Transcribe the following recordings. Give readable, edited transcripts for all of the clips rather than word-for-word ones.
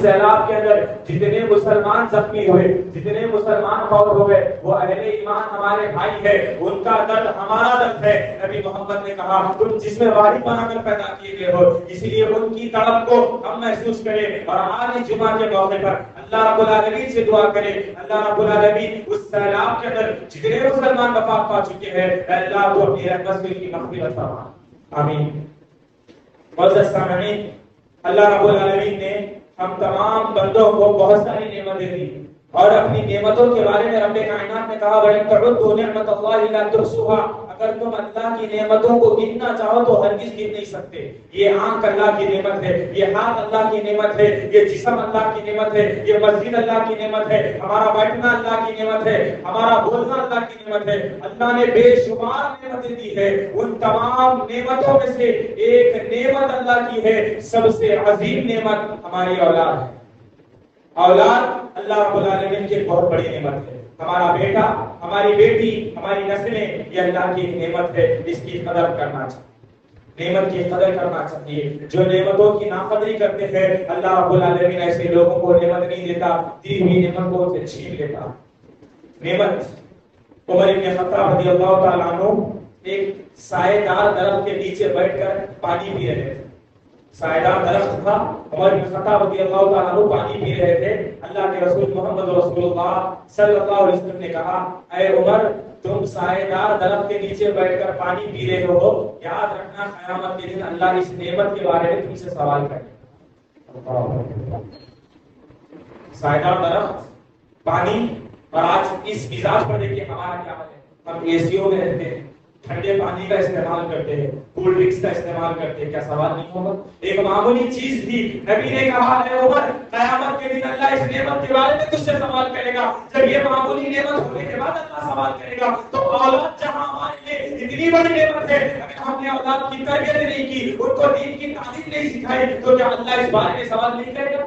سیلاب کے اندر جتنے مسلمان زخمی ہوئے، جتنے مسلمان فوت ہوئے، وہ اہل ایمان ہمارے بھائی ہے، ان کا درد ہمارا درد ہے۔ نبی محمد نے کہا تم جس میں واحد بنا کر پیدا کیے گئے ہو، اس لیے ان کی تڑپ کو ہم محسوس کریں۔ اور آج جمعہ کے موقع پر اللہ رب العالمین سے دعا کریں، اللہ رب العالمین اس سیلاب کے اندر جتنے مسلمان وفات پا چکے ہیں، اللہ تو اپنی رحمت سے ان کی مغفرت فرما، آمین۔ معزز سامعین، اللہ رب العالمین نے ہم تمام بندوں کو بہت ساری نعمتیں دی، اور اپنی نعمتوں کے بارے میں رب کائنات نے کہا وَإِن تَعُدُّوا نِعْمَتَ اللَّهِ لَا تُحْصُوهَا، اگر تم اللہ کی نعمتوں کو گننا چاہو تو ہرگز گن نہیں سکتے۔ یہ آنکھ اللہ کی نعمت ہے، یہ ہاتھ اللہ کی نعمت ہے، یہ جسم اللہ کی نعمت ہے، یہ مسجد اللہ کی نعمت ہے، ہمارا بیٹھنا اللہ کی نعمت ہے، ہمارا بولنا اللہ کی نعمت ہے۔ اللہ نے بے شمار نعمتیں دی ہے، ان تمام نعمتوں میں سے ایک نعمت اللہ کی ہے، سب سے عظیم نعمت ہماری اولاد ہے۔ اولاد اللہ رب العالمین کی بہت بڑی نعمت ہے۔ ہمارا بیٹا، ہماری بیٹی، ہماری نسلیں، یہ اللہ کی نعمت ہے، اس کی قدر کرنا چاہیے، نعمت کی قدر کرنا چاہیے۔ جو نعمتوں کی ناقدری کرتے ہیں، اللہ رب العالمین ایسے لوگوں کو نعمت نہیں دیتا، دی ہوئی نعمت کو اسے چھین لیتا۔ نعمت عمر بن خطاب رضی اللہ تعالیٰ عنہ ایک سائے دار درخت کے نیچے بیٹھ کر پانی پی رہے تھے۔ سائے دار درخت تھا، عمر بن خطاب رضی اللہ تعالیٰ عنہ پانی پی رہے تھے۔ اللہ کے رسول محمد رسول اللہ صلی اللہ علیہ وسلم نے کہا اے عمر، تم سائے دار درخت کے نیچے بیٹھ کر پانی پی رہے ہو، یاد رکھنا قیامت کے دن اللہ اس نعمت کے بارے میں تم سے سوال کرے گا۔ سائے دار درخت، پانی، اور آج اس مزاج پر دیکھیے ہمارا کیا ہے، ہم اے سیوں میں رہتے ہیں، ٹھنڈے پانی کا استعمال کرتے ہیں، کولڈ ڈرنکس کا استعمال کرتے ہیں، کیا سوال نہیں ہوگا؟ ایک معمولی چیز تھی، نبی نے کہا اے عمر، قیامت کے دن اللہ اس نعمت کے بارے میں تجھ سے سوال کرے گا۔ جب یہ معمولی نعمت ہونے کے بعد اللہ سوال کرے گا تو اولاد جہاں ہمارے لیے اتنی بڑی نعمت ہے، اگر ہم نے اولاد کی تربیت نہیں کی، ان کو دین کی تعلیم نہیں سکھائی، تو کیا اللہ اس بارے میں سوال نہیں کرے گا؟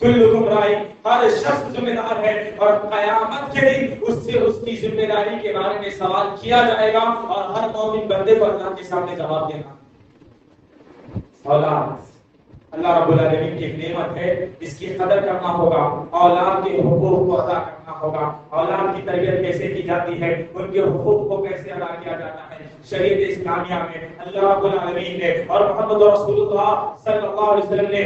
کلکم رائی، ہر شخص ذمہ دار ہے، اور قیامت کے دن اس سے اس کی ذمہ داری کے بارے میں سوال کیا جائے گا، اور ہر مومن بندے کو اللہ کے سامنے جواب دینا۔ اولاد اللہ رب العالمین کی ایک نعمت ہے، اس کی قدر کرنا ہوگا، اولاد کے حقوق کو ادا کرنا ہوگا۔ اولاد کی تربیت کیسے کی جاتی ہے، ان کے حقوق کو کیسے ادا کیا جاتا ہے، شریعت اسلامیہ میں اللہ رب العالمین نے اور محمد رسول اللہ صلی اللہ علیہ وسلم نے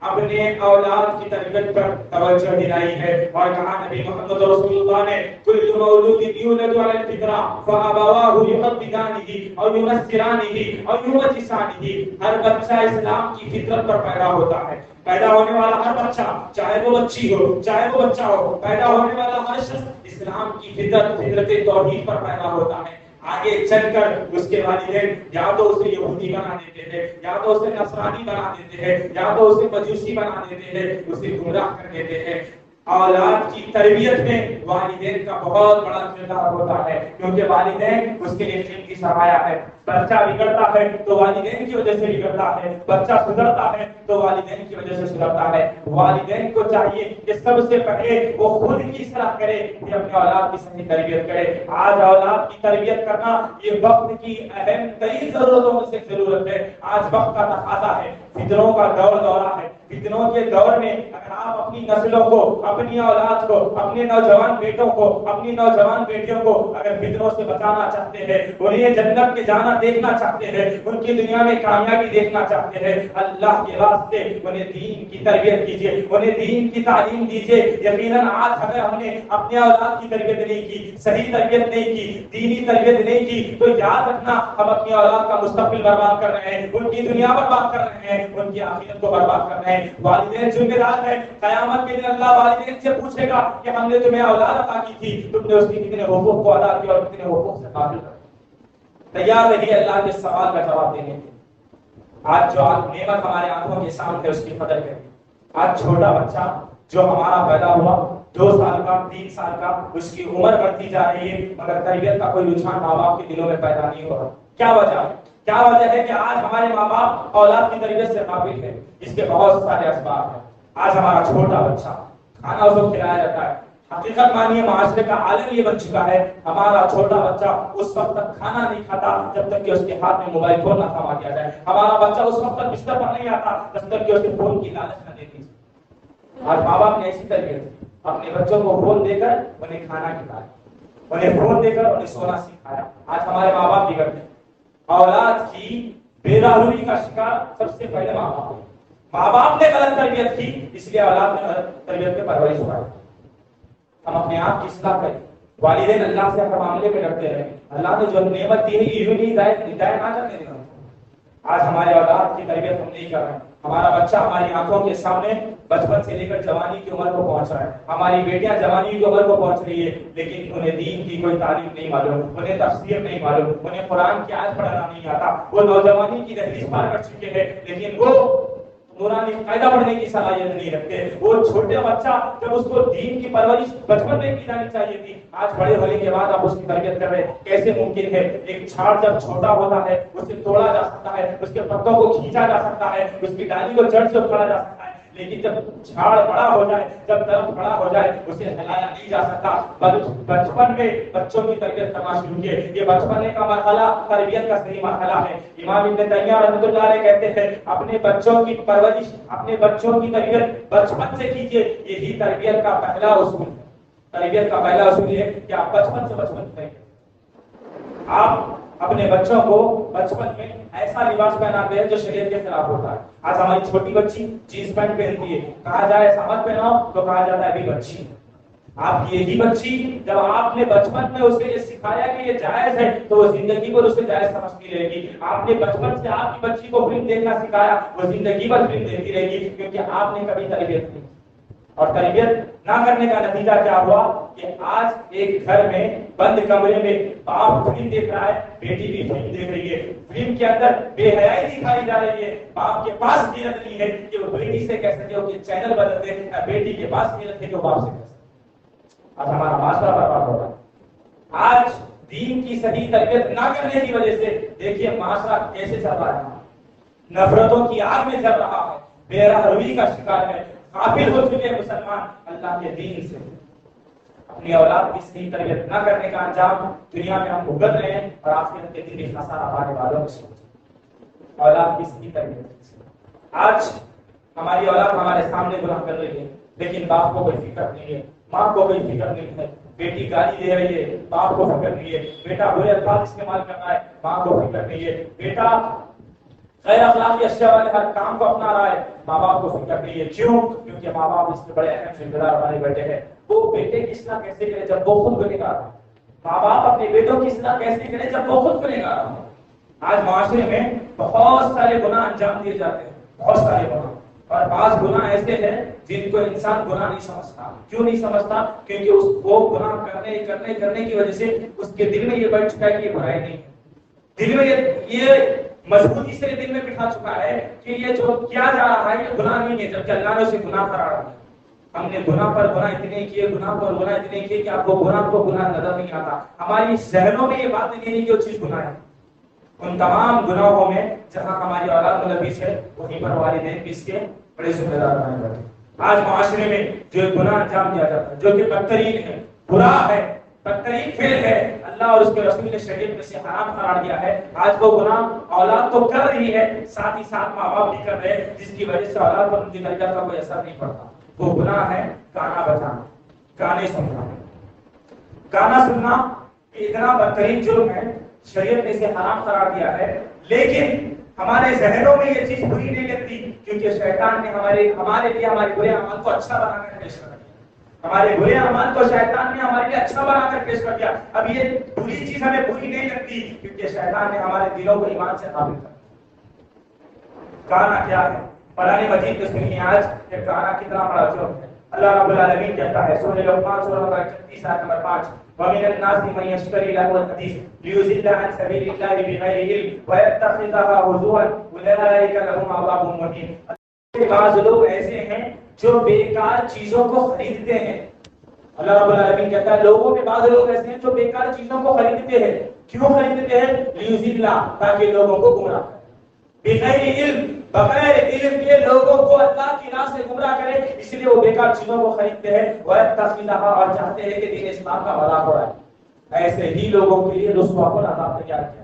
اپنے اولاد کی تربیت پر توجہ دلائی ہے، اور کہا نبی محمد رسول اللہ نے کل مولود یولد علی الفطرہ فابواہ یحودانہ اور ینصرانہ اور یمجسانہ، ہر بچہ اسلام کی فطرت پر پیدا ہوتا ہے۔ پیدا ہونے والا ہر بچہ، چاہے وہ بچی ہو چاہے وہ بچہ ہو، پیدا ہونے والا ہر شخص اسلام کی فطرت توحید پر پیدا ہوتا ہے۔ آگے چل کر اس کے والدین یا تو اسے یہودی بنا دیتے ہیں، یا تو اسے نصرانی بنا دیتے ہیں، یا تو اسے مجوسی بنا دیتے ہیں، اسے گمراہ کر دیتے ہیں۔ اولاد کی تربیت میں والدین کا بہت بڑا کردار ہوتا ہے، کیونکہ والدین اس کے لیے علم کی سرمایہ ہے۔ بچہ بگڑتا ہے تو والدین کی وجہ سے بگڑتا ہے، بچہ سدھرتا ہے تو والدین کی وجہ سے سدھرتا ہے۔ والدین کو چاہیے کہ سب سے پہلے وہ خود کی اصلاح کرے، کہ اپنے اولاد کی صحیح تربیت کرے۔ آج اولاد کی تربیت کرنا یہ وقت کی اہم ترین ضرورتوں میں سے ضرورت ہے۔ آج وقت کا تقاضا ہے، فتنوں کا دورہ ہے۔ فتنوں کے دور میں اگر آپ اپنی نسلوں کو، اپنی اولاد کو، اپنے نوجوان بیٹوں کو، اپنی نوجوان بیٹیوں کو اگر فتنوں سے بچانا چاہتے ہیں، انہیں جنت کے جانا دیکھنا چاہتے ہیں، ان کی دنیا میں کامیابی دیکھنا چاہتے ہیں، اللہ کے واسطے انہیں دین کی تربیت کیجیے، انہیں دین کی تعلیم دیجیے۔ یقیناً آج اگر ہم نے اپنے اولاد کی تربیت نہیں کی، صحیح تربیت نہیں کی، دینی تربیت نہیں کی، تو یاد رکھنا ہم اپنی اولاد کا مستقبل برباد کر رہے ہیں، ان کی دنیا برباد کر رہے ہیں، ان کی آخرت کو برباد کر رہے ہیں۔ والدین ذمہ دار ہے، قیامت کے دن اللہ والدین سے پوچھے گا کہ ہم نے تمہیں اولاد عطا کی تھی، تم نے اس کی کتنے حقوق کو ادا کیا اور کتنے حقوق سے غافل رہے۔ تیار رہیے اللہ کے سوال کا جواب دینے کے۔ آج جو نعمت ہمارے آنکھوں کے سامنے ہے اس کی قدر کریں۔ آج چھوٹا بچہ جو ہمارا پیدا ہوا 2 سال کا 3 سال کا، اس کی عمر بڑھتی جا رہی ہے، مگر تربیت کا کوئی رجحان ماں باپ کے دلوں میں پیدا نہیں ہو رہا۔ کیا وجہ ہے؟ کیا وجہ ہے کہ آج ہمارے ماں باپ اولاد کی تربیت سے غافل ہیں؟ اس کے بہت سارے اسباب ہیں۔ آج ہمارا چھوٹا بچہ کھانا اس کو کھلایا جاتا ہے، حقیقت مانیے معاشرے کا عالم یہ بن چکا ہے، ہمارا چھوٹا بچہ اس وقت تک کھانا نہیں کھاتا جب تک کہ اس کے ہاتھ میں موبائل فون نہ تھما دیا جائے، ہمارا بچہ اس وقت تک بستر پر نہیں آتا جب تک کہ اس کے فون کی لالچ نہ دے دی۔ آج ماں باپ نے ایسی تربیت اپنے بچوں کو فون دے کر انہیں کھانا کھلایا، انہیں فون دے کر انہیں سونا سکھایا. آج ہمارے ماں باپ بگڑتے ہیں. اولاد کی بے راہی کا شکار سب سے پہلے ماں باپ. ماں باپ نے غلط تربیت کی، اس لیے اولاد نے غلط تربیت کے پرورش پائی. ہم اپنے آپ کی اصلاح کریں. والدین اللہ سے ہر معاملے میں ڈرتے رہیں. اللہ نے جو نعمت دی ہے یہ بھی ہدایت نہ کرنے دینا. آج ہمارے اولاد کی تربیت ہم نہیں کر رہے ہیں. ہمارا بچہ ہماری آنکھوں کے سامنے بچپن سے لے کر جوانی کی عمر کو پہنچ رہا ہے. ہماری بیٹیاں جوانی کی عمر کو پہنچ رہی ہے، لیکن انہیں دین کی کوئی تعلیم نہیں معلوم، انہیں تفسیر نہیں معلوم، انہیں قرآن کی آیت پڑھنا نہیں آتا. وہ نوجوانی کی دہلیز پار کر چکے ہیں، لیکن وہ نورانی قاعدہ پڑھنے کی صلاحیت نہیں رکھتے. وہ چھوٹے بچہ جب اس کو دین کی پرورش بچپن میں کی جانی چاہیے تھی، آج بڑے ہونے کے بعد آپ اس کی تربیت کر رہے ہیں. کیسے ممکن ہے؟ ایک جھاڑ جب چھوٹا ہوتا ہے اسے توڑا جا سکتا ہے، اس کے پتوں کو کھینچا جا سکتا ہے، اس کی ڈالی کو جڑ سے اکھاڑا جا سکتا ہے، لیکن جب جھاڑ بڑا ہو جائے، جب درخت بڑا ہو جائے، اسے ہلایا نہیں جا سکتا. بچپن میں بچوں کی تربیت کرنا شروع کیے. یہ بچپن کا مرحلہ تربیت کا صحیح مرحلہ ہے. امام ابن تیمیہ رحمۃ اللہ علیہ کہتے ہیں اپنے بچوں کی پرورش، اپنے بچوں کی تربیت بچپن سے کیجیے. یہی تربیت کا پہلا اصول ہے. تربیت کا پہلا اصول یہ کہ آپ بچپن سے کریں. آپ اپنے بچوں کو بچپن میں ایسا لباس پہناتے ہیں جو شریعت کے خلاف ہوتا ہے. آج ہماری چھوٹی بچی جینس پینٹ پہنتی ہے، کہا جائے ایسا مت پہناؤ تو کہا جاتا ہے ابھی بچی. آپ کی یہی بچی جب آپ نے بچپن میں اسے یہ سکھایا کہ یہ جائز ہے تو وہ زندگی پر اسے جائز سمجھتی رہے گی. آپ نے بچپن سے آپ کی بچی کو فلم دیکھنا سکھایا، وہ زندگی بھر فلم دیکھتی رہے گی، کیونکہ آپ نے کبھی تربیت نہیں. اور تربیت نہ کرنے کا نتیجہ کیا ہوا کہ آج ایک گھر میں بند کمرے میں باپ فلم دیکھ رہا ہے، بیٹی بھی فلم دیکھ رہی ہے. فلم کے اندر بے حیائی دکھائی جا رہی ہے. باپ کے پاس نیت نہیں ہے کہ وہ بیٹی سے کہہ سکے کہ چینل بدل دے، بیٹی کے پاس نیت ہے کہ وہ باپ سے کہہ سکے. آج ہمارا معاشرہ برباد ہو رہا ہے. آج دین کی صحیح تربیت نہ کرنے کی وجہ سے دیکھیے معاشرہ کیسے چل رہا ہے. نفرتوں کی آگ میں چل رہا ہے، بے راہی کا شکار ہے. غافل ہو چکے مسلمان اللہ کے دین سے. اپنی اولاد کی صحیح تربیت نہ کرنے کا انجام دنیا میں ہم بھگت رہے ہیں اور آخرت کے دن میں خسارہ پانے والوں میں اولاد کی صحیح تربیت. آج ہماری اولاد ہمارے سامنے گناہ کر رہی ہے، لیکن باپ کو کوئی فکر نہیں ہے، ماں کو کوئی فکر نہیں ہے. بیٹی گالی دے رہی ہے، باپ کو فکر نہیں ہے. بیٹا برے الفاظ استعمال کر رہا ہے، ماں کو فکر نہیں ہے. بیٹا غیر اخلاقی اشیاء والے ہر کام کو اپنا رہا ہے، ماں باپ کو فکر نہیں ہے. کیوں؟ کیونکہ ماں باپ اس سے بڑے اہم ذمہ دار ہمارے بیٹے ہیں. وہ بیٹے کی اصلاح کیسے کرے جب وہ خود گنہگار ہو؟ ماں باپ اپنے بیٹوں کی اصلاح کیسے کرے جب وہ خود گنہگار ہو؟ آج معاشرے میں بہت سارے گناہ انجام دیے جاتے ہیں، بہت سارے گناہ، اور بعض گناہ ایسے ہیں جن کو انسان گناہ نہیں سمجھتا. کیوں نہیں سمجھتا؟ کیونکہ اس کو گناہ کرنے کی وجہ سے اس کے دل میں یہ بیٹھ چکا ہے کہ یہ برائی نہیں ہے. دل میں یہ مضبوطی سے دل میں بٹھا چکا ہے کہ یہ جو کیا جا رہا ہے یہ گناہ نہیں ہے، جبکہ اللہ نے اسے گناہ قرار دیا. ہم نے گناہ پر گناہ اتنے کیے، گناہ پر گناہ اتنے کیے کہ آپ کو گناہ نظر نہیں آتا. ہماری ذہنوں میں یہ بات نہیں ہے کہ وہ چیز گناہ ہے. ان تمام گناہوں میں جہاں ہماری اولاد ملوث ہے وہیں پر والدین بھی اس کے بڑے ذمہ دار بنے ہوئے ہیں. آج معاشرے میں جو گناہ انجام دیا جاتا ہے جو کہ بدترین ہے، برا ہے، بدترین فعل ہے، اللہ اور اس کے رسول نے شریعت میں سے حرام قرار دیا ہے. آج وہ گناہ اولاد تو کر رہی ہے، ساتھ ہی ساتھ ماں باپ بھی کر رہے ہیں، جس کی وجہ سے اولاد پر ان کی تربیت کا کوئی اثر نہیں پڑتا. وہ گناہ ہے گانا بجانا، گانے سننا. گانا سننا اتنا بدترین جرم ہے، شریعت نے اسے حرام قرار دیا ہے، لیکن ہمارے ذہنوں میں یہ چیز بری نہیں لگتی کیونکہ شیطان نے ہمارے لیے ہمارے برے اعمال کو اچھا بنا کر پیش کر دیا. ہمارے برے اعمال کو شیطان نے ہمارے لیے اچھا بنا کر پیش کر دیا. اب یہ بری چیز ہمیں بری نہیں لگتی کیونکہ شیطان نے ہمارے دلوں کو ایمان سے قابل کر دیا. گانا کیا ہے؟ قرآن مجید میں سنیے آج کہ گانا کتنا بڑا جرم ہے. اللہ رب العالمین کہتا ہے سورہ لقمان سورہ نمبر 36 آیت نمبر 5 وَمِنَ النَّاسِ مَن يَشْتَرِي لَهْوَ الْحَدِيثِ لِيُضِلَّ عَن سَبِيلِ اللَّهِ بِغَيْرِ عِلْمٍ وَيَتَّخِذَهَا هُزُوًا أُولَٰئِكَ لَهُمْ عَذَابٌ مُّهِينٌ. بعض لوگ ایسے ہیں جو بیکار چیزوں کو خریدتے ہیں. اللہ رب العالمین کہتا ہے لوگوں میں بعض لوگ ایسے ہیں جو بیکار چیزوں کو خریدتے ہیں. کیوں خریدتے ہیں؟ لِيُضِلَّ تاکہ لوگوں کو گمراہ کرے. بغیر علم، بغیر علم کے لوگوں کو اللہ کی راہ سے گمراہ کرے، اس لیے وہ بیکار چیزوں کو خریدتے ہیں اور چاہتے ہیں کہ دین اسلام کا مذاق ہو رہا ہے. ایسے ہی لوگوں کے لیے رسوا کن عذاب تیار کیا.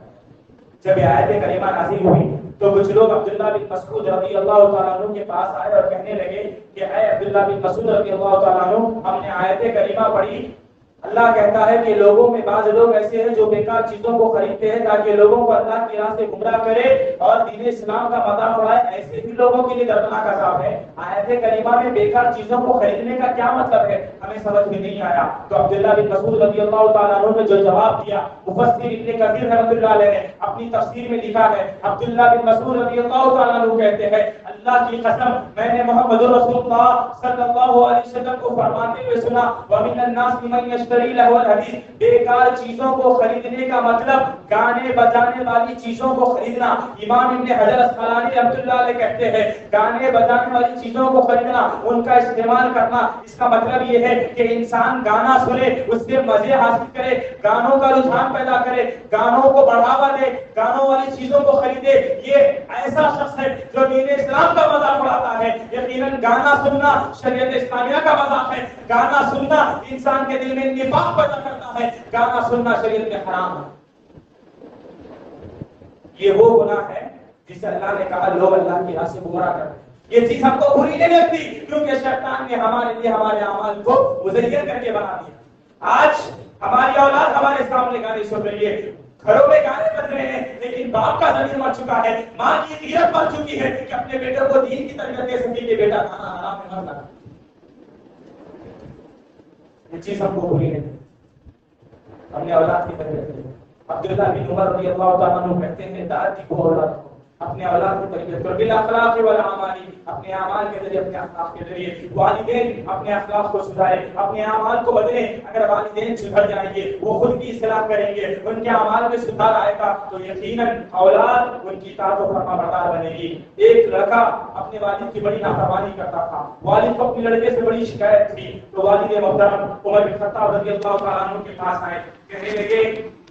جب یہ آیت کریمہ نازل ہوئی تو کچھ لوگ عبداللہ بن مسعود رضی اللہ تعالیٰ عنہ کے پاس آئے اور کہنے لگے کہ اے عبداللہ بن مسعود رضی اللہ تعالیٰ عنہ، ہم نے آیت کریمہ پڑھی، اللہ کہتا ہے کہ لوگوں میں بعض لوگ ایسے ہیں جو بیکار چیزوں کو خریدتے ہیں تاکہ لوگوں کو اللہ کی راہ سے گمراہ کرے اور دین اسلام کا مذاق اڑائے، ایسے بھی لوگوں کے لیے دردناک عذاب ہے۔ آیت کریمہ میں بیکار چیزوں کو خریدنے کا کیا مطلب ہے، ہمیں سمجھ میں نہیں آیا۔ تو عبداللہ بن مسعود رضی اللہ تعالیٰ عنہ نے جو جواب دیا، مفسر ابن کثیر رحمۃ اللہ علیہ نے اپنی تفسیر میں لکھا ہے، عبداللہ بن مسعود رضی اللہ تعالیٰ عنہ کہتے ہیں اللہ کی قسم میں نے محمد رسول اللہ صلی اللہ علیہ وسلم کو فرماتے ہوئے سنا، وَمِنَ النَّاسِ مَن يَشْتَرِي لَهْوَ الْحَدِيثِ، بیکار چیزوں کو خریدنے کا مطلب گانے بجانے والی چیزوں کو خریدنا۔ امام ابن حجر اسقلانی رحمۃ اللہ علیہ کہتے ہیں گانے بجانے والی چیزوں کو خریدنا، ان کا استعمال کرنا، اس کا مطلب یہ ہے کہ انسان گانا سنے، اس سے مزے حاصل کرے، گانوں کا رجحان پیدا کرے، گانوں کو بڑھاوا دے، گانوں والی چیزوں کو خریدے۔ یہ ایسا شخص ہے جو دین اسلام کا مذاق اڑاتا ہے۔ یقیناً گانا سننا شریعت اسلامیہ کا مذاق ہے، گانا سننا انسان کے دل میں نفاق پیدا کرتا ہے، گانا سننا شریعت میں حرام ہے۔ یہ وہ گناہ ہے جسے اللہ نے کہا لوگ اللہ کی راہ سے گمراہ کرتے ہیں۔ یہ چیز ہم کو بری نہیں لگتی کیونکہ شیطان نے ہمارے لیے ہمارے اعمال کو مزین کر کے بنا دیا۔ آج ہماری اولاد ہمارے سامنے گانے سن رہی ہے، گھروں میں گانے بج رہے ہیں، لیکن باپ کا ضمیر مر چکا ہے، ماں کی غیرت مر چکی ہے کہ اپنے بیٹے کو دین کی تربیت دے سکے کہ بیٹا کھانا حرام میں مت کھا۔ یہ چیز ہم کو بری نہیں، ہم نے اولاد کی تربیت کی۔ عبداللہ بن عمر رضی اللہ تعالیٰ عنہ کہتے ہیں دعاتی کو اولاد کو اپنے اولاد کی تربیت کرو، بالاخلاق والاعمال، اپنے اعمال کے ذریعے، اپنے اخلاق کے ذریعے۔ والدین اپنے اخلاق کو سدھاریں، اپنے اعمال کو بدلیں۔ اگر والدین سدھر جائیں گے، وہ خود کی اصلاح کریں گے، ان کے اعمال میں سدھار آئے گا تو یقیناً اولاد ان کی اطاعت و فرما بردار بنے گی۔ ایک لڑکا اپنے والد کی بڑی نافرمانی کرتا تھا، والد کو اپنے لڑکے سے بڑی شکایت تھی، تو والد محترم عمر بن خطاب رضی اللہ تعالیٰ عنہ کے پاس آئے، کہنے لگے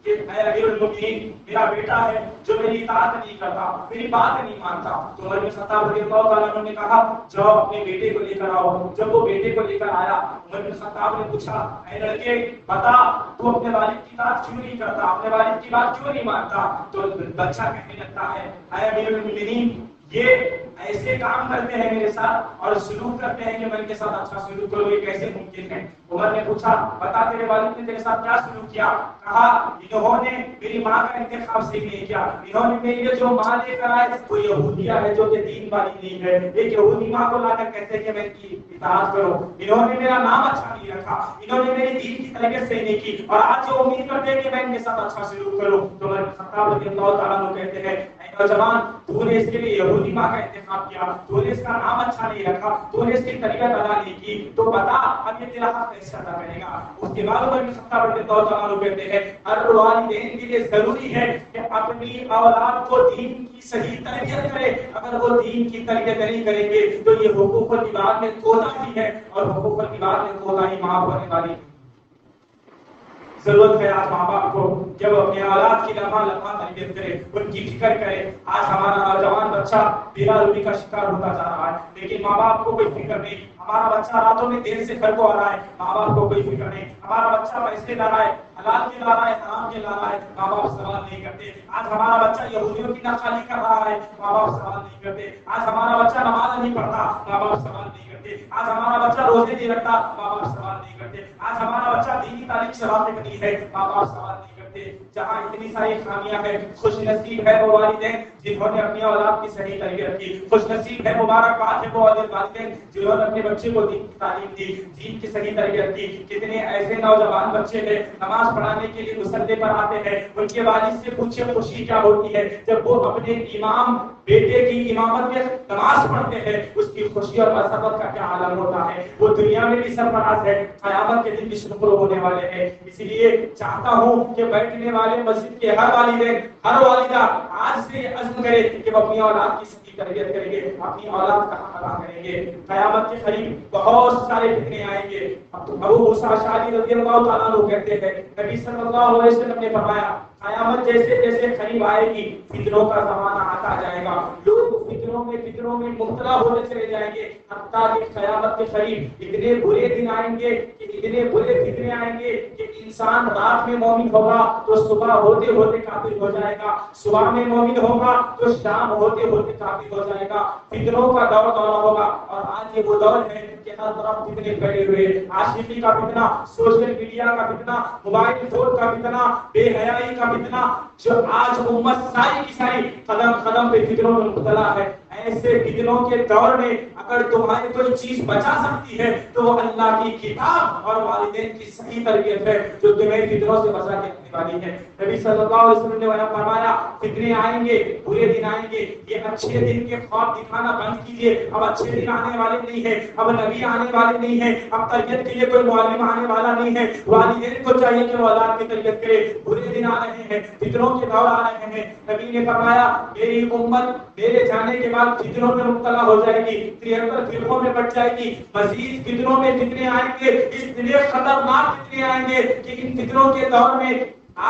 کہ اے امیر المؤمنین، میرا بیٹا ہے جو میری اطاعت نہیں کرتا، میری بات نہیں مانتا۔ تو عمر بن خطاب رضی اللہ تعالیٰ عنہ نے کہا جاؤ اپنے بیٹے کو لے کر آؤ۔ جب وہ بیٹے کو لے کر آیا، عمر بن خطاب نے پوچھا اے لڑکے بتا تو اپنے والد کی بات کیوں نہیں کرتا، اپنے والد کی بات کیوں نہیں مانتا؟ تو بچہ کہنے لگتا ہے اے امیر المؤمنین، یہ ایسے کام کرتے ہیں میرے ساتھ اور سلوک کرتے ہیں کہ میں ان کے ساتھ اچھا سلوک کروں، یہ کیسے ممکن ہے؟ عمر نے پوچھا بتا تیرے والد نے تیرے ساتھ کیا سلوک کیا؟ کہا انہوں نے میری ماں کا انتخاب صحیح نہیں کیا، انہوں نے میرے لیے جو ماں لے کر آئے وہ یہودیہ ہے جو کہ دین والی نہیں ہے، ایک یہودی ماں کو لا کر کہتے کہ میں ان کی اطاعت کروں، انہوں نے میرا نام اچھا نہیں رکھا، انہوں نے میری دین کی تربیت صحیح نہیں کی، اور آج جو امید کرتے ہیں کہ میں ان کے ساتھ اچھا سلوک کروں۔ تو عمر بن خطاب رضی اللہ تعالیٰ عنہ کہتے ہیں نوجوان، تو نے اس کے لیے یہودی ماں کا انتخاب کیا، تو نے اس کا نام اچھا نہیں رکھا، تو نے اس کی تربیت ادا نہیں کی، تو بتا اب یہ تیرا حق کیسے ادا کرے گا؟ اس کے بعد عمر بن خطاب رضی اللہ تعالیٰ عنہ کہتے ہیں ہر والدین کے لیے ضروری ہے کہ اپنی اولاد کو دین کی صحیح تربیت کرے۔ اگر وہ دین کی تربیت نہیں کریں گے تو یہ حقوق العباد میں کوتاہی ہے، اور حقوق العباد میں کوتاہی معاف ہونے والی ضرورت ہے آج ماں باپ کو کہ وہ اپنے اولاد کی لمحہ لمحہ تربیت کرے، ان کی فکر کرے۔ آج ہمارا نوجوان بچہ بلا روٹی کا شکار ہوتا جا رہا ہے، لیکن ماں باپ کو کوئی فکر نہیں۔ ہمارا بچہ راتوں میں دیر سے گھر کو آ رہا ہے، ماں باپ کو کوئی فکر نہیں۔ ہمارا بچہ پیسے لا رہا ہے، حلال کے لا رہا ہے، حرام کے لا رہا ہے، ماں باپ سوال نہیں کرتے۔ آج ہمارا بچہ یہودیوں کی نقالی کر رہا ہے، ماں باپ سوال نہیں کرتے۔ آج ہمارا بچہ نماز نہیں پڑھتا، ماں باپ سوال نہیں کرتے۔ آج ہمارا بچہ روزے نہیں رکھتا، ماں باپ سوال نہیں کرتے۔ آج ہمارا بچہ دینی تعلیم سے واقف نہیں ہے، ماں باپ سوال نہیں کرتے۔ جہاں اتنی ساری خامیاں ہیں، خوش نصیب ہے وہ والدین جنہوں نے اپنی اولاد کی صحیح تربیت کی، خوش نصیب ہے، مبارکباد ہے وہ والدین جنہوں نے اپنے بچے کو دین کی تعلیم دی، دین کی صحیح تربیت کی۔ کتنے ایسے نوجوان بچے ہیں نماز پڑھانے کے لیے مصلی پر آتے ہیں، ان کے والد سے پوچھے خوشی کیا ہوتی ہے جب وہ اپنے امام بیٹے کی امامت میں نماز پڑھتے ہیں، اس کی خوشی اور مسرت کا کیا عالم ہوتا ہے۔ وہ دنیا میں بھی سرفراز ہے، قیامت کے دن بھی شکر ہونے والے ہیں۔ اسی لیے چاہتا ہوں کہ بیٹھنے والے مسجد کے ہر والدین، ہر والدہ آج سے عزم کرے کہ وہ اپنی اولاد کی صحیح تربیت کریں گے، اپنی اولاد کا حق ادا کریں گے۔ قیامت کے قریب بہت سارے فتنے آئیں گے۔ ابو موسیٰ اشعری رضی اللہ تعالیٰ عنہ کہتے ہیں نبی صلی اللہ علیہ وسلم نے فرمایا قیامت جیسے جیسے قریب آئے گی فتنوں کا زمانہ آتا جائے گا، لوگ فتنوں میں مبتلا ہوتے چلے جائیں گے، حتیٰ کہ قیامت کے قریب اتنے برے دن آئیں گے کہ اتنے برے فتنے آئیں گے کہ انسان رات میں مومن ہوگا تو صبح ہوتے ہوتے کافر ہو جائے گا، صبح میں مومن ہوگا تو شام ہوتے ہوتے کافر ہو جائے گا، فتنوں کا دور ہوگا۔ اور آج یہ وہ دور ہے کہ ہر طرف فتنے پھیلے ہوئے، عاشقی کا فتنہ، سوشل میڈیا کا فتنہ، موبائل فون کا فتنہ، بے حیائی کا فتنہ، جو آج امت ساری کی ساری قدم قدم پہ فتنوں میں مبتلا ہے۔ ایسے فتنوں کے دور میں اگر تمہاری کوئی چیز بچا سکتی ہے تو وہ اللہ کی کتاب اور والدین کی صحیح تربیت ہے جو تمہیں فتنوں سے بچا کے رکھنے والی ہے۔ نبی صلی اللہ علیہ وسلم نے فرمایا فتنے آئیں گے، برے دن آئیں گے، یہ اچھے دن کے خواب دکھانا بند کیجیے، اب اچھے دن آنے والے نہیں ہیں، اب نبی آنے والے نہیں ہیں، اب تربیت کے لیے کوئی معلم آنے والا نہیں ہے، والدین کو چاہیے کہ وہ اولاد کی تربیت کرے، برے دن آ رہے ہیں، فتنوں کے دور آ رہے ہیں۔ نبی نے فرمایا میری امت میرے جانے کے بعد فتنوں میں مبتلا ہو جائے گی، 73 فرقوں میں بٹ جائے گی، مزید فتنوں میں فتنے آئیں گے، اتنے خطرناک فتنے آئیں گے کہ ان فتنوں کے دور میں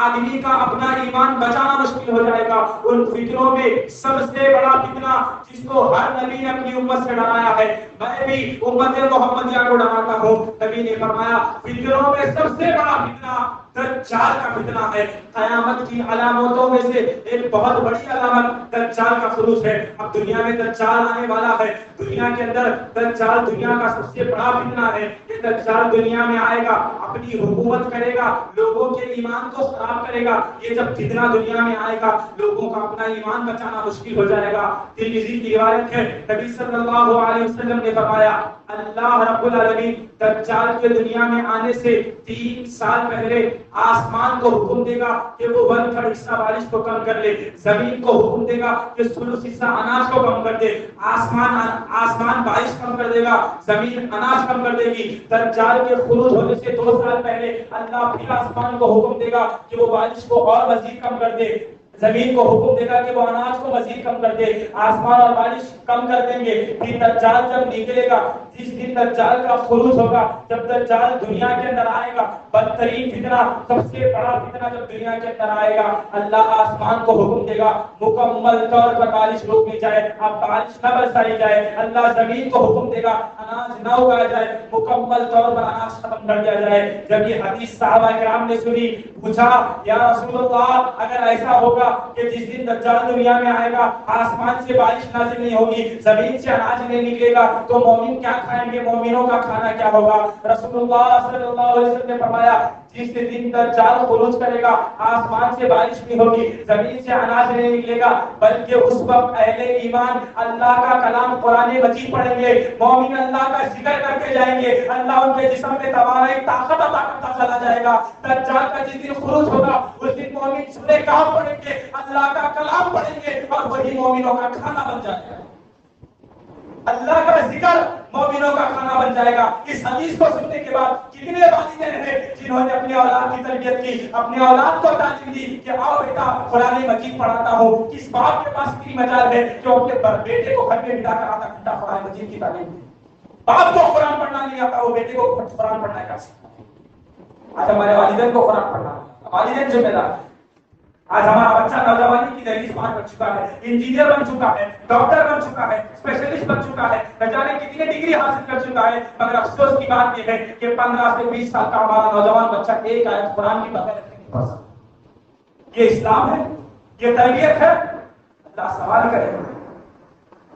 آدمی کا اپنا ایمان بچانا مشکل ہو جائے گا۔ ان فتنوں میں سب سے بڑا فتنہ جس کو ہر نبی نے اپنی امت سے ڈرایا ہے، میں بھی امت محمدیہ کو ڈراتا ہوں۔ نبی نے فرمایا فتنوں میں سب سے بڑا فتنہ دجال کا فتنہ ہے۔ قیامت کی علامتوں میں سے ایک بہت بڑی علامت دجال کا خروج ہے۔ اب دنیا میں دجال آنے والا ہے، دنیا کے اندر دجال دنیا کا سب سے بڑا فتنہ ہے۔ یہ دجال دنیا میں آئے گا، اپنی حکومت کرے گا، لوگوں کے ایمان کو خراب کرے گا۔ یہ جب فتنہ دنیا میں آئے گا لوگوں کا اپنا ایمان بچانا مشکل ہو جائے گا۔ ترمذی کی روایت ہے، نبی صلی اللہ علیہ وسلم نے فرمایا اللہ رب العالمین دجال کے دنیا میں آنے سے 3 سال پہلے آسمان کو حکم دے گا کہ وہ 1/3 حصہ بارش کو کم کر لے، زمین کو حکم دے گا کہ 3 حصہ اناج کو کم کر دے، آسمان بارش کم کر دے گا، زمین اناج کم کر دے گی۔ دجال کے خروج ہونے سے 2 سال پہلے اللہ پھر آسمان کو حکم دے گا کہ وہ بارش کو اور مزید کم کر دے، زمین کو حکم دے گا کہ وہ اناج کو مزید کم کر دے، آسمان اور بارش کم کر دیں گے۔ پھر دجال جب نکلے گا، جس دن دجال کا خروج ہوگا، جب دجال دنیا کے اندر آئے گا، بدترین فتنہ، سب سے بڑا فتنہ جب دنیا کے اندر آئے گا، اللہ آسمان کو حکم دے گا مکمل طور پر بارش روک دی جائے، اب بارش نہ برسائی جائے۔ اللہ زمین کو حکم دے گا اناج نہ اگایا جائے، مکمل طور پر اناج ختم کر دیا جائے۔ جب یہ حدیث صحابہ کرام نے سنی، پوچھا یا رسول اللہ اگر ایسا ہوگا کہ جس دن دجال دنیا میں آئے گا آسمان سے بارش نازل نہیں ہوگی، زمین سے اناج نہیں نکلے گا، تو مومن کیا کھائیں گے، مومنوں کا کھانا کیا ہوگا؟ رسول اللہ صلی اللہ علیہ وسلم نے فرمایا جس دن دجال خروج کرے گا آسمان سے بارش نہیں ہوگی، زمین سے اناج نہیں نکلے گا، بلکہ اس وقت اہل ایمان اللہ کا کلام قرآن مجید پڑھیں گے، مومن اللہ کا ذکر کرتے جائیں گے، اللہ ان کے جسم میں توانائی طاقت عطا کرتا چلا جائے گا۔ دجال کا جس دن خروج ہوگا اس دن مومن سورہ کہف پڑھیں گے، اللہ کا کلام پڑھیں گے اور وہی مومنوں کا کھانا بن جائے گا۔ اللہ کا ذکر مومنوں کا کھانا بن جائے گا۔ اس حدیث کو سننے کے بعد کتنے والدین ہیں جنہوں نے اپنی اولاد کی تربیت کی، اپنی اولاد کو تعلیم دی کہ آؤ بیٹا قرآن مجید پڑھاتا ہوں۔ کس باپ کے پاس اتنی مجال ہے کہ وہ اپنے بیٹے کو گھر میں بٹھا کر آدھا گھنٹہ قرآن مجید کی تعلیم دے؟ باپ کو قرآن پڑھنا نہیں آتا، وہ بیٹے کو قرآن پڑھنا کیا سکھائے؟ آج ہمارے والدین کو قرآن پڑھنا، والدین ذمہ دار۔ آج ہمارا بچہ نوجوانی کی دہلیز پار کر چکا ہے، انجینئر بن چکا ہے، ڈاکٹر بن چکا ہے، اسپیشلسٹ بن چکا ہے، نہ جانے کتنی ڈگری حاصل کر چکا ہے، مگر افسوس کی بات یہ ہے کہ 15 سے 20 سال کا ہمارا نوجوان بچہ ایک آیت قرآن کی بغیر نہیں پڑھ سکتا۔ یہ اسلام ہے؟ یہ تربیت ہے؟ اللہ سوال کرے گا۔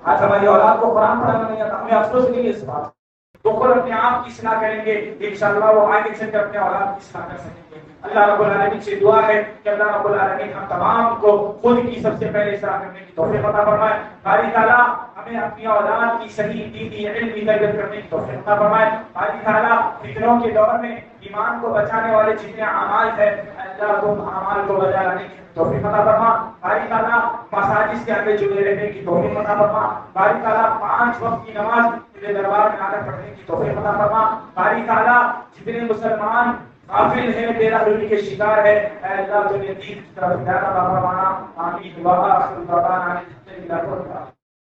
آج ہماری اولاد کو قرآن پڑھانا نہیں آتا، ہمیں افسوس نہیں ہے اس بات۔ وہ خود اپنے آپ کی اصلاح کریں گے، انشاءاللہ وہ آگے چل کر اپنے اولاد کی اصلاح کر سکیں گے۔ اللہ رب العالمین سے دعا ہے کہ اللہ رب العالمین ہم تمام کو خود کی سب سے پہلے اصلاح کرنے کی توفیق عطا فرمائے۔ باری تعالیٰ ہمیں اپنی اولاد کی صحیح دینی علمی تربیت کرنے کی توفیق عطا فرمائے۔ باری تعالیٰ فتنوں کے دور میں ایمان کو بچانے والے جتنے اعمال ہیں اللہ تم اعمال کو بجا لانے کی توفیق عطا فرما۔ باری تعالیٰ مساجد سے آگے جڑے رہنے کی توفیق عطا فرما۔ باری تعالیٰ 5 وقت کی نماز تیرے دربار میں آ کر پڑھنے کی توفیق عطا فرما۔ باری تعالیٰ جتنے مسلمان غافل ہے، تیرا حلم کے شکار ہے، اے اللہ تجھے دین کی طرف ہدایت عطا فرمانا۔ آمین۔